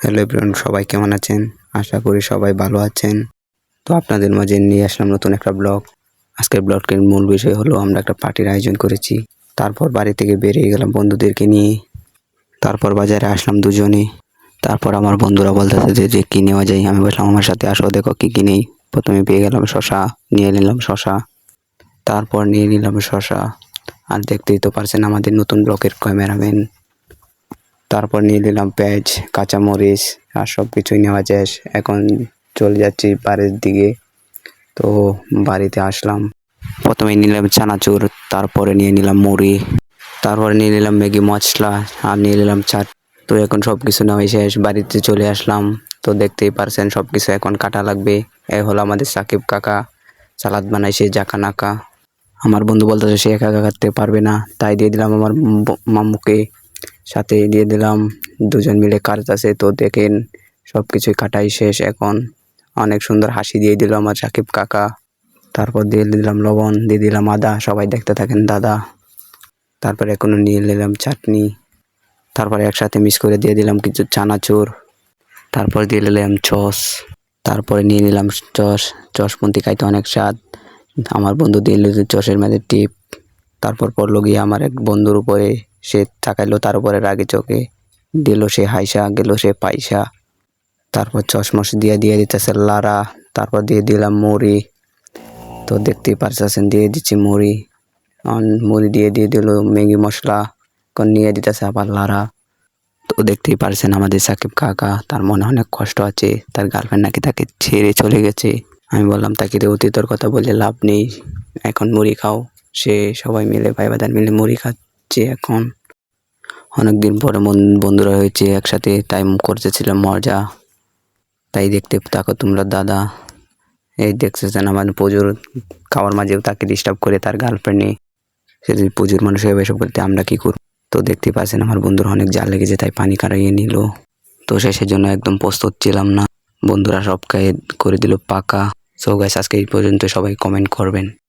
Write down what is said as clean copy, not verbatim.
Hello everyone, সবাই কেমন আছেন? আশা করি সবাই ভালো আছেন। তো আপনাদের মাঝে নিয়ে আসলাম নতুন একটা ব্লগ। আজকের ব্লগটির মূল বিষয় হলো আমরা একটা পার্টির আয়োজন করেছি। তারপর বাড়ি থেকে বেরিয়ে গেলাম বন্ধুদেরকে নিয়ে। তারপর বাজারে আসলাম দুজনে। তারপর আমার বন্ধুরা বলতেছে যে কী নেওয়া যায়। আমি বললাম আমার সাথে আসো, দেখো কী নেই। প্রথমে পেয়ে গেলাম শশা, নিয়ে নিলাম শশা। তারপর নিয়ে নিলাম শশা। আর দেখতেই তো পারছেন আমাদের নতুন ব্লগের ক্যামেরাম্যান। তারপর নিয়ে নিলাম পেঁয়াজ, কাঁচামরিচ আর সব কিছুই নেওয়া শেষ। এখন চলে যাচ্ছি বাড়ির দিকে। তো বাড়িতে আসলাম, প্রথমে নিলাম চানাচুর, তারপরে নিয়ে নিলাম মুড়ি, তারপরে নিয়ে নিলাম ম্যাগি মশলা, আর নিয়ে নিলাম চাট। তো এখন সব কিছু নেওয়া শেষ, বাড়িতে চলে আসলাম। তো দেখতেই পারছেন সব কিছু এখন কাটা লাগবে। এই হলো আমাদের সাকিব কাকা, সালাদ বানাইছে জাকা নাকা। আমার বন্ধু বলতেছে সে একা একা কাটতে পারবে না, তাই দিয়ে দিলাম আমার মাম্মুকে, সাথে দিয়ে দিলাম। দুজন মিলে কাটতেছে। তো দেখেন সব কিছুই কাটাই শেষ। এখন অনেক সুন্দর হাসি দিয়ে দিল আমার সাকিব কাকা। তারপর দিয়ে দিলাম লবণ, দিয়ে দিলাম আদা। সবাই দেখতে থাকেন দাদা। তারপর এখনো নিয়ে নিলাম চাটনি। তারপরে একসাথে মিক্স করে দিয়ে দিলাম কিছু চানাচুর। তারপর দিয়ে নিলাম সস। তারপরে নিয়ে নিলাম চশপন্তি, খাইতে অনেক স্বাদ। আমার বন্ধু দিয়ে নিল চসের মধ্যে টিপ। তারপর পড়লো গিয়ে আমার এক বন্ধুর উপরে, সে তাকাইলো তার উপরে রাগে চোখে, দিল সে হাইসা, গেল সে পাইসা। তারপর চশমশ দিয়ে দিতেছে লারা। তারপর দিয়ে দিলাম মুড়ি। তো দেখতেই পারছেন দিয়ে দিচ্ছি মুড়ি। মুড়ি দিয়ে দিল ম্যাগি মশলা। এখন নিয়ে দিতেছে আবার লারা। তো দেখতেই পারছেন আমাদের সাকিব কাকা, তার মনে অনেক কষ্ট আছে। তার গার্লফ্রেন্ড নাকি তাকে ছেড়ে চলে গেছে। আমি বললাম তাকে অতীতের কথা বলে লাভ নেই, এখন মুড়ি খাও। সে সবাই মিলে ভাই বাদার মিলে মুড়ি খাচ্ছে। এখন অনেকদিন পরে বন্ধুরা হয়েছে একসাথে, তাই করতেছিলাম মজা। তাই দেখতে থাকো তোমরা দাদা। এই দেখতেছেন আমার পুজোর খাওয়ার মাঝেও তাকে ডিস্টার্ব করে তার গার্লফ্রেন্ডে। সে যদি পুজোর মানুষ হয়ে এসব করতে আমরা কী করব? তো দেখতেই পাচ্ছেন আমার বন্ধুর অনেক জাল লেগেছে, তাই পানি খাইয়ে নিল। তো শেষের জন্য একদম প্রস্তুত ছিলাম না, বন্ধুরা সব করে দিল পাকা। সো গাইস, আজকে এই পর্যন্ত। সবাই কমেন্ট করবেন।